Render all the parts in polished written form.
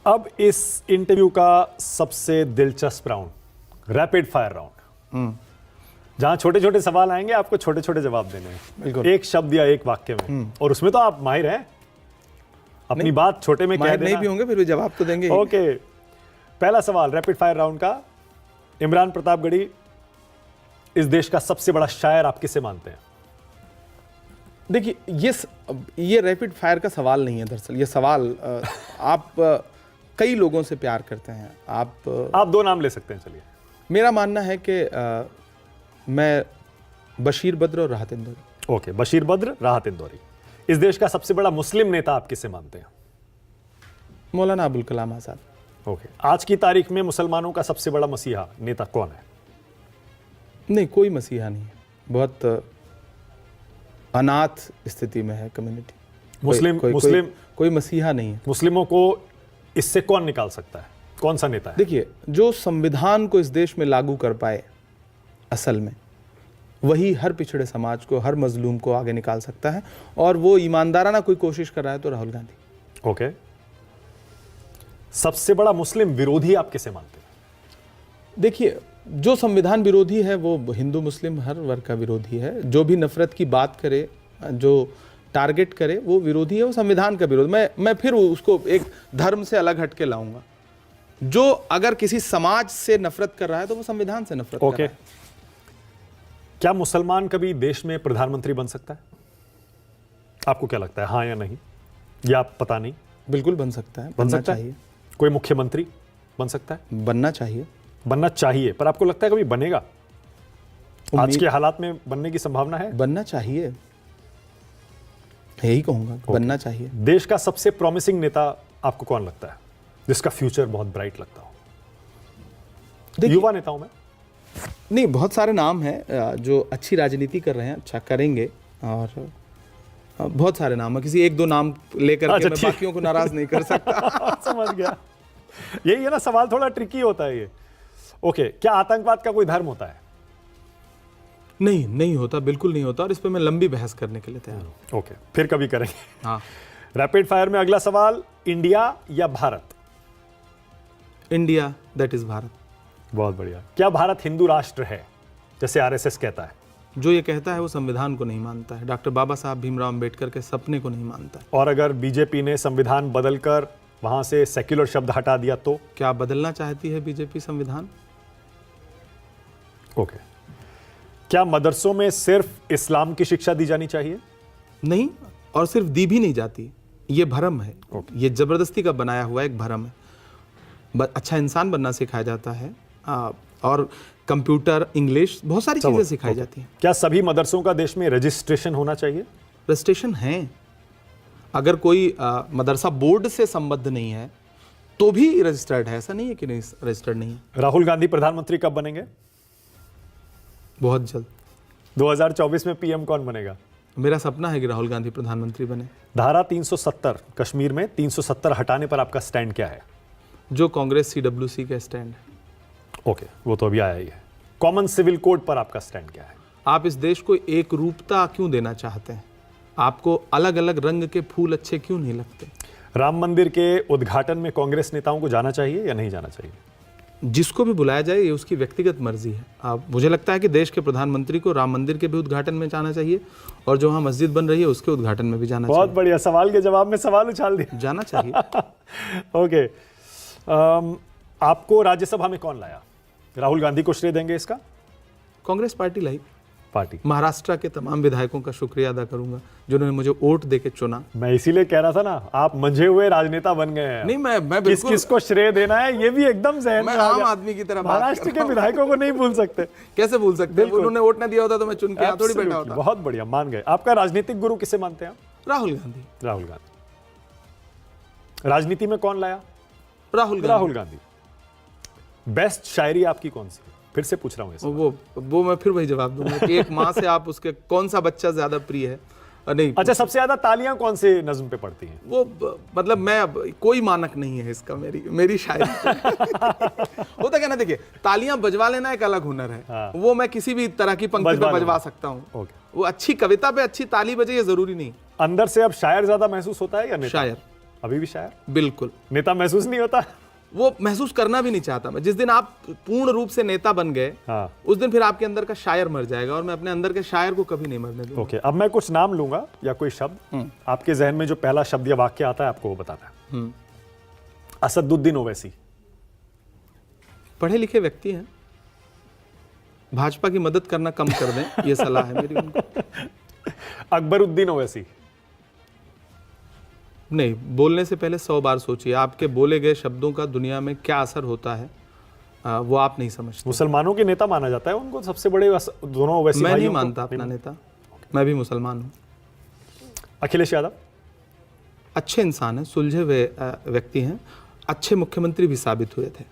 अब इस इंटरव्यू का सबसे दिलचस्प राउंड, रैपिड फायर राउंड, जहां छोटे छोटे सवाल आएंगे, आपको छोटे छोटे जवाब देने हैं। बिल्कुल। एक शब्द या एक वाक्य में, और उसमें तो आप माहिर हैं, अपनी बात छोटे में कह माहिर देना। नहीं भी होंगे फिर भी जवाब तो देंगे ही। ओके, पहला सवाल रैपिड फायर राउंड का, इमरान प्रतापगढ़ी इस देश का सबसे बड़ा शायर आप किसे मानते हैं? देखिए, ये रैपिड फायर का सवाल नहीं है। दरअसल ये सवाल आप कई लोगों से प्यार करते हैं। आप दो नाम ले सकते हैं। चलिए, मेरा मानना है कि मैं बशीर बद्र और राहत इंदौरी। ओके, बशीर बद्र, राहत इंदौरी। इस देश का सबसे बड़ा मुस्लिम नेता आप किसे मानते हैं? मौलाना अबुल कलाम आजाद। ओके, आज की तारीख में मुसलमानों का सबसे बड़ा मसीहा नेता कौन है? नहीं, कोई मसीहा नहीं है। बहुत अनाथ स्थिति में है कम्युनिटी। कोई मसीहा नहीं है। मुस्लिमों को इससे कौन निकाल सकता है? कौन सा नेता है? देखिए, जो संविधान को इस देश में लागू कर पाए असल में, वही हर पिछड़े समाज को, हर मजलूम को आगे निकाल सकता है, और वो ईमानदाराना कोई कोशिश कर रहा है तो राहुल गांधी। ओके, सबसे बड़ा मुस्लिम विरोधी आप किसे मानते हैं? देखिए, जो संविधान विरोधी है वो हिंदू मुस्लिम हर वर्ग का विरोधी है। जो भी नफरत की बात करे, जो टारगेट करे, वो विरोधी है, वो संविधान का विरोध। मैं फिर उसको एक धर्म से अलग हट के लाऊंगा। जो अगर किसी समाज से नफरत कर रहा है तो वो संविधान से नफरत कर रहा है। क्या मुसलमान कभी देश में प्रधानमंत्री बन सकता है? आपको क्या लगता है, हाँ या नहीं, या पता नहीं? बिल्कुल बन सकता है, बनना चाहिए। कोई मुख्यमंत्री बन सकता है? बनना चाहिए। बनना चाहिए, पर आपको लगता है कभी बनेगा? आज के हालात में बनने की संभावना है? बनना चाहिए, यही कहूंगा, बनना चाहिए। देश का सबसे प्रॉमिसिंग नेता आपको कौन लगता है, जिसका फ्यूचर बहुत ब्राइट लगता हो? युवा नेताओं में नहीं, बहुत सारे नाम हैं जो अच्छी राजनीति कर रहे हैं, अच्छा करेंगे, और बहुत सारे नाम है। किसी एक दो नाम लेकर के मैं बाकियों को नाराज नहीं कर सकता। समझ गया, यही है ना सवाल, थोड़ा ट्रिकी होता है ये। ओके, क्या आतंकवाद का कोई धर्म होता है? नहीं होता, बिल्कुल नहीं होता, और इस पे मैं लंबी बहस करने के लिए तैयार हूं। ओके, फिर कभी करेंगे। हाँ। रैपिड फायर में अगला सवाल, इंडिया या Bharat? India, that is Bharat. बहुत बढ़िया। क्या भारत हिंदू राष्ट्र है, जैसे आरएसएस कहता है? जो ये कहता है वो संविधान को नहीं मानता है, डॉक्टर बाबा साहब भीमराव अंबेडकर के सपने को नहीं मानता है। और अगर बीजेपी ने संविधान बदलकर वहां से सेक्युलर शब्द हटा दिया तो? क्या बदलना चाहती है बीजेपी संविधान? ओके, क्या मदरसों में सिर्फ इस्लाम की शिक्षा दी जानी चाहिए? नहीं, और सिर्फ दी भी नहीं जाती, ये भरम है। ये जबरदस्ती का बनाया हुआ एक भरम है। अच्छा इंसान बनना सिखाया जाता है, और कंप्यूटर, इंग्लिश, बहुत सारी चीजें सिखाई जाती हैं। क्या सभी मदरसों का देश में रजिस्ट्रेशन होना चाहिए? रजिस्ट्रेशन है। अगर कोई मदरसा बोर्ड से संबद्ध नहीं है तो भी रजिस्टर्ड है, ऐसा नहीं है कि नहीं रजिस्टर्ड नहीं है। राहुल गांधी प्रधानमंत्री कब बनेंगे? बहुत जल्द। 2024 में पीएम कौन बनेगा? मेरा सपना है कि राहुल गांधी प्रधानमंत्री बने। धारा 370, कश्मीर में 370 हटाने पर आपका स्टैंड क्या है? जो कांग्रेस CWC का स्टैंड है। ओके, वो तो अभी आया ही है। कॉमन सिविल कोड पर आपका स्टैंड क्या है? आप इस देश को एक रूपता क्यों देना चाहते हैं? आपको अलग अलग रंग के फूल अच्छे क्यों नहीं लगते? राम मंदिर के उद्घाटन में कांग्रेस नेताओं को जाना चाहिए या नहीं जाना चाहिए? जिसको भी बुलाया जाए, ये उसकी व्यक्तिगत मर्जी है। मुझे लगता है कि देश के प्रधानमंत्री को राम मंदिर के भी उद्घाटन में जाना चाहिए, और जो वहाँ मस्जिद बन रही है उसके उद्घाटन में भी जाना चाहिए। बहुत बढ़िया, सवाल के जवाब में सवाल उछाल दिया। जाना चाहिए। ओके, आपको राज्यसभा में कौन लाया? राहुल गांधी को श्रेय देंगे इसका? कांग्रेस पार्टी लाई। पार्टी। महाराष्ट्र के तमाम विधायकों का शुक्रिया अदा करूंगा जिन्होंने मुझे वोट देके चुना। मैं इसीलिए कह रहा था ना, आप मंझे हुए राजनेता बन गए हैं। नहीं, मैं बिल्कुल किसको श्रेय देना है ये भी एकदम जहन में आ गया। आम आदमी की तरह महाराष्ट्र के विधायकों को नहीं भूल सकते। कैसे भूल सकते? उन्होंने वोट ना दिया होता तो मैं चुन के थोड़ी बैठा होता। बहुत बढ़िया, मान गए। आपका राजनीतिक गुरु किसे मानते हैं? राहुल गांधी। राहुल गांधी। राजनीति में कौन लाया? राहुल गांधी। बेस्ट शायरी आपकी कौन सी? फिर से पूछ रहा हूँ वो मैं फिर वही जवाब दूंगा कि एक माँ से आप उसके कौन सा बच्चा ज्यादा प्रिय है। नहीं, अच्छा, सबसे ज्यादा तालियां कौन से नज्म पे पड़ती हैं? वो मतलब मैं कोई मानक नहीं है इसका, मेरी शायरी। होता क्या ना, देखिए, तालियां बजवा लेना एक अलग हुनर है। हाँ। वो मैं किसी भी तरह की पंक्ति पे बजवा सकता हूँ। वो अच्छी कविता पे अच्छी ताली बजे ये जरूरी नहीं। अंदर से अब शायर ज्यादा महसूस होता है या नहीं? शायर। अभी भी शायर? बिल्कुल। नेता महसूस नहीं होता? वो महसूस करना भी नहीं चाहता मैं। जिस दिन आप पूर्ण रूप से नेता बन गए, हाँ। उस दिन फिर आपके अंदर का शायर मर जाएगा, और मैं अपने अंदर के शायर को कभी नहीं मरने दूंगा। ओके, अब मैं कुछ नाम लूंगा या कोई शब्द, आपके जहन में जो पहला शब्द या वाक्य आता है आपको वो बताना है। असदुद्दीन ओवैसी। पढ़े लिखे व्यक्ति हैं, भाजपा की मदद करना कम कर दें, ये सलाह है मेरी उनको। अकबरुद्दीन ओवैसी। नहीं, बोलने से पहले 100 बार सोचिए, आपके बोले गए शब्दों का दुनिया में क्या असर होता है, वो आप नहीं समझते। मुसलमानों के नेता माना जाता है उनको, सबसे बड़े दोनों ओवैसी मैं नहीं भाइयों को। मानता अपना नेता, मैं भी मुसलमान हूँ। अखिलेश यादव। अच्छे इंसान हैं, सुलझे हुए व्यक्ति हैं, अच्छे मुख्यमंत्री भी साबित हुए थे।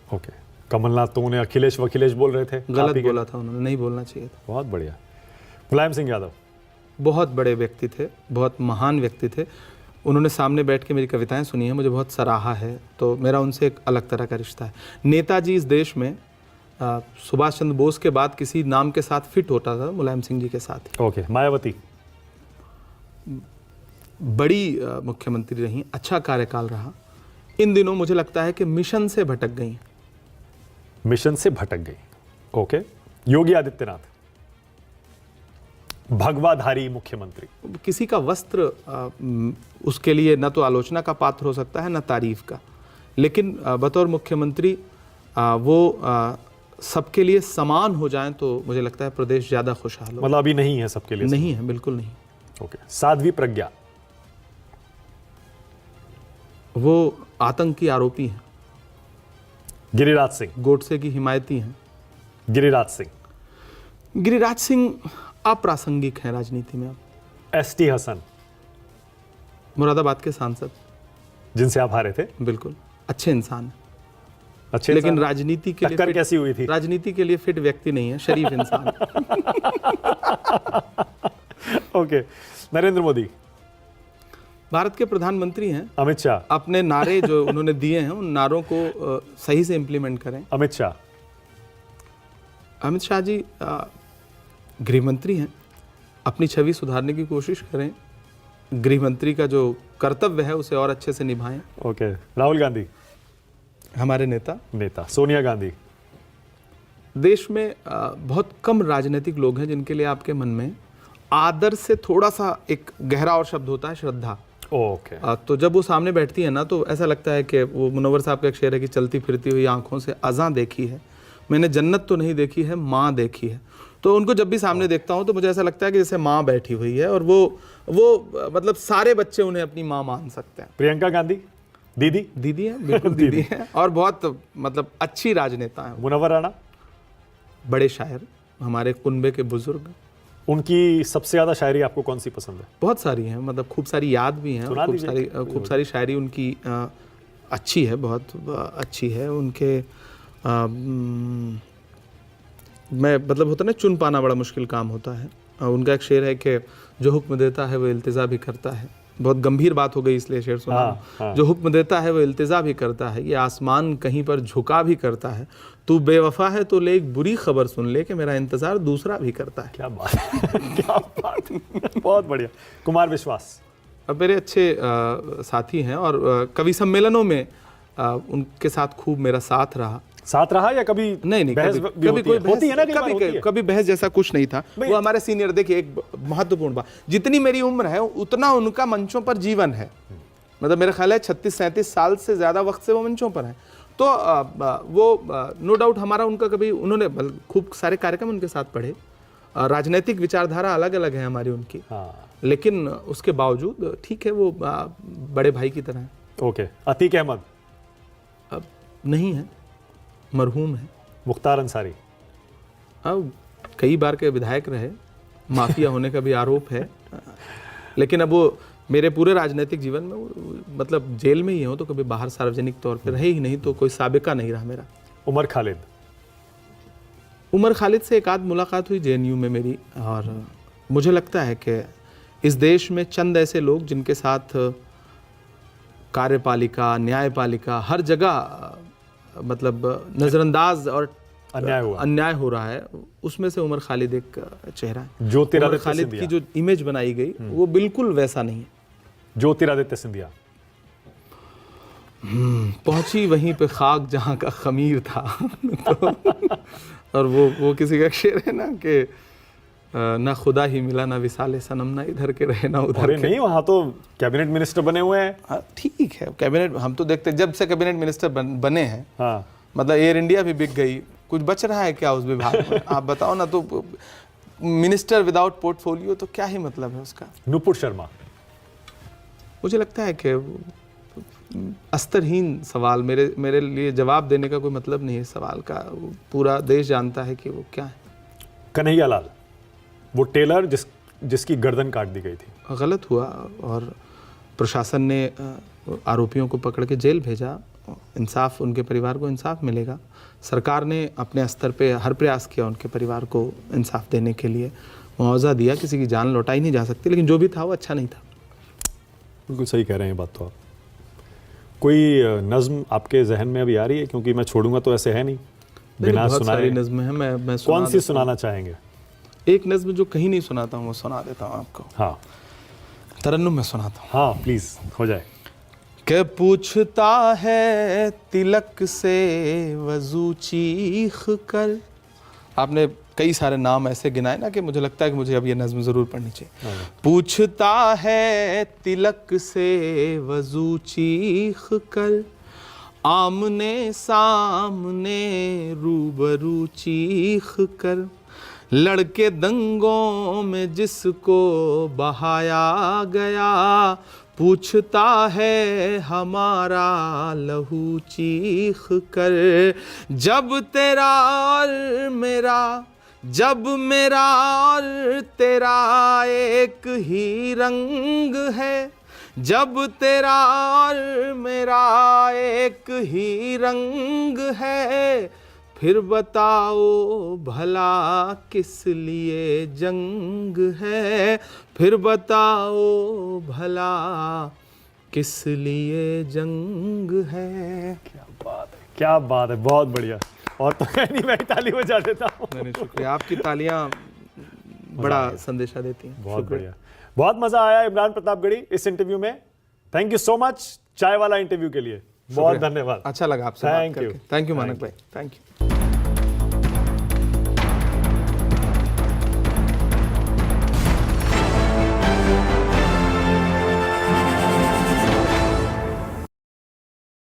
ओके, कमलनाथ तो उन्हें अखिलेश वखिलेश बोल रहे थे, गलत बोला था उन्होंने, नहीं बोलना चाहिए था। बहुत बढ़िया। मुलायम सिंह यादव। बहुत बड़े व्यक्ति थे, बहुत महान व्यक्ति थे। उन्होंने सामने बैठ के मेरी कविताएं सुनी हैं, मुझे बहुत सराहा है, तो मेरा उनसे एक अलग तरह का रिश्ता है। नेताजी इस देश में सुभाष चंद्र बोस के बाद किसी नाम के साथ फिट होता था, मुलायम सिंह जी के साथ ही। ओके, मायावती। बड़ी मुख्यमंत्री रही, अच्छा कार्यकाल रहा। इन दिनों मुझे लगता है कि मिशन से भटक गई। मिशन से भटक गई। ओके। योगी आदित्यनाथ। भगवाधारी मुख्यमंत्री। किसी का वस्त्र उसके लिए न तो आलोचना का पात्र हो सकता है, न तारीफ का, लेकिन बतौर मुख्यमंत्री वो सबके लिए समान हो जाएं तो मुझे लगता है प्रदेश ज़्यादा खुशहाल हो। मतलब अभी नहीं है सबके लिए? नहीं है, बिल्कुल नहीं। ओके। साध्वी प्रज्ञा। वो आतंक की आरोपी हैं। गिरिराज सिंह। गोडसे की हिमायती हैं। गिरिराज सिंह। गिरिराज सिंह अप्रासंगिक हैं राजनीति में अब। एसटी हसन। मुरादाबाद के सांसद, जिनसे आप हारे थे। बिल्कुल अच्छे इंसान हैं, अच्छे लेकिन इंसान। राजनीति के लिए टक्कर कैसी हुई थी? राजनीति के लिए फिट व्यक्ति नहीं है, शरीफ इंसान है। ओके। नरेंद्र मोदी। भारत के प्रधानमंत्री हैं। अमित शाह। अपने नारे जो उन्होंने दिए हैं उन नारों को सही से इम्प्लीमेंट करें। अमित शाह। अमित शाह जी गृह मंत्री हैं, अपनी छवि सुधारने की कोशिश करें, गृह मंत्री का जो कर्तव्य है उसे और अच्छे से निभाएं। ओके। राहुल गांधी। हमारे नेता। सोनिया गांधी। देश में बहुत कम राजनीतिक लोग हैं जिनके लिए आपके मन में आदर से थोड़ा सा एक गहरा और शब्द होता है, श्रद्धा। ओके। तो जब वो सामने बैठती है ना, तो ऐसा लगता है कि वो मुनव्वर साहब का एक शेर है कि चलती फिरती हुई आंखों से अज़ां देखी है, मैंने जन्नत तो नहीं देखी है, माँ देखी है। तो उनको जब भी सामने देखता हूँ तो मुझे ऐसा लगता है कि जैसे माँ बैठी हुई है, और वो मतलब सारे बच्चे उन्हें अपनी माँ मान सकते हैं। प्रियंका गांधी। दीदी है, बिल्कुल दीदी है, और बहुत मतलब अच्छी राजनेता है। मुनव्वर राणा। बड़े शायर, हमारे कुनबे के बुजुर्ग। उनकी सबसे ज्यादा शायरी आपको कौन सी पसंद है? बहुत सारी हैं, मतलब खूब सारी याद भी हैं, खूब सारी शायरी उनकी अच्छी है, बहुत अच्छी है। उनके मैं मतलब होता है ना, चुन पाना बड़ा मुश्किल काम होता है। उनका एक शेर है कि जो हुक्म देता है वो इल्तिजा भी करता है। बहुत गंभीर बात हो गई इसलिए शेर सुना। हाँ। जो हुक्म देता है वो इल्तिजा भी करता है, ये आसमान कहीं पर झुका भी करता है। तू बेवफा है तो ले एक बुरी खबर सुन ले कि मेरा इंतजार दूसरा भी करता है। क्या बात क्या बात। बहुत बढ़िया। कुमार विश्वास। अब मेरे अच्छे साथी हैं, और कवि सम्मेलनों में उनके साथ खूब मेरा साथ रहा या कभी नहीं बहस कभी कोई होती है ना, कई बार होती है। कभी बहस जैसा कुछ नहीं था। वो हमारे सीनियर, देखिए एक महत्वपूर्ण बात, जितनी मेरी उम्र है उतना उनका मंचों पर जीवन है। मतलब मेरा ख्याल है 36-37 साल से ज़्यादा वक्त से वो मंचों पर हैं। तो वो नो डाउट हमारा उनका कभी, उन्होंने खूब सारे कार्यक्रम उनके साथ पढ़े। राजनीतिक विचारधारा अलग अलग है हमारी उनकी, लेकिन उसके बावजूद ठीक है, वो बड़े भाई की तरह है। ओके। अतीक अहमद। अब नहीं है, मरहूम है। मुख्तार अंसारी। अब कई बार के विधायक रहे, माफिया होने का भी आरोप है, लेकिन अब वो मेरे पूरे राजनीतिक जीवन में मतलब जेल में ही हो, तो कभी बाहर सार्वजनिक तौर पे रहे ही नहीं, तो कोई साबिका नहीं रहा मेरा। उमर खालिद। उमर खालिद से एक आध मुलाकात हुई जेएनयू में मेरी, और मुझे लगता है कि इस देश में चंद ऐसे लोग जिनके साथ कार्यपालिका, न्यायपालिका, हर जगह मतलब नज़रअंदाज और अन्याय हो रहा है, उसमें से उमर खालिद एक चेहरा है। ज्योतिरादित्य खालिद की जो इमेज बनाई गई वो बिल्कुल वैसा नहीं है। ज्योतिरादित्य सिंधिया। पहुंची वहीं पे खाक जहाँ का खमीर था। तो और वो किसी का शेर है ना कि ना खुदा ही मिला ना विसाले सनम, ना इधर के रहे ना उधर अरे के। नहीं, वहां तो कैबिनेट मिनिस्टर बने हुए हैं। हाँ, ठीक है, कैबिनेट हम तो देखते जब से कैबिनेट मिनिस्टर बने हैं, हाँ, मतलब एयर इंडिया भी बिक गई, कुछ बच रहा है क्या उस विभाग में? आप बताओ ना। तो मिनिस्टर विदाउट पोर्टफोलियो तो क्या ही मतलब है उसका? नुपुर शर्मा। मुझे लगता है कि अस्तरहीन सवाल, मेरे लिए जवाब देने का कोई मतलब नहीं है इस सवाल का। पूरा देश जानता है कि वो क्या है। कन्हैया लाल, वो टेलर जिसकी गर्दन काट दी गई थी। गलत हुआ और प्रशासन ने आरोपियों को पकड़ के जेल भेजा। इंसाफ, उनके परिवार को इंसाफ मिलेगा। सरकार ने अपने स्तर पे हर प्रयास किया उनके परिवार को इंसाफ देने के लिए, मुआवजा दिया। किसी की जान लौटाई नहीं जा सकती, लेकिन जो भी था वो अच्छा नहीं था। बिल्कुल सही कह रहे हैं ये बात तो आप। कोई नज्म आपके जहन में अभी आ रही है? क्योंकि मैं छोड़ूंगा तो ऐसे है नहीं बिना बहुत सुनाए। सारी नज़्में हैं, मैं कौन सी सुनाना चाहेंगे? एक नज़्म जो कहीं नहीं सुनाता हूँ वो सुना देता हूँ आपको। हाँ तरन्नुम में सुनाता हूँ। हाँ, प्लीज हो जाए। के पूछता है तिलक से वजू चीख कर। आपने कई सारे नाम ऐसे गिनाए ना कि मुझे लगता है कि मुझे अब ये नज़्म ज़रूर पढ़नी चाहिए। पूछता है तिलक से वजू चीख कर, आमने सामने रूबरू चीख कर, लड़के दंगों में जिसको बहाया गया, पूछता है हमारा लहू चीख कर। जब तेरा और मेरा, जब मेरा और तेरा एक ही रंग है, जब तेरा और मेरा एक ही रंग है, फिर बताओ भला किस लिए जंग है, फिर बताओ भला किस लिए जंग है। क्या बात है, क्या बात है, बहुत बढ़िया। और तो है नहीं, मैं ही ताली बजा देता हूँ। मैंने शुक्रिया, आपकी तालियां बड़ा संदेशा देती हैं। बहुत बढ़िया, बहुत मजा आया इमरान प्रतापगढ़ी इस इंटरव्यू में। थैंक यू सो मच चाय वाला इंटरव्यू के लिए। बहुत धन्यवाद। अच्छा लगा आपसे बात Thank करके। you. थैंक यू मानक भाई, थैंक यू।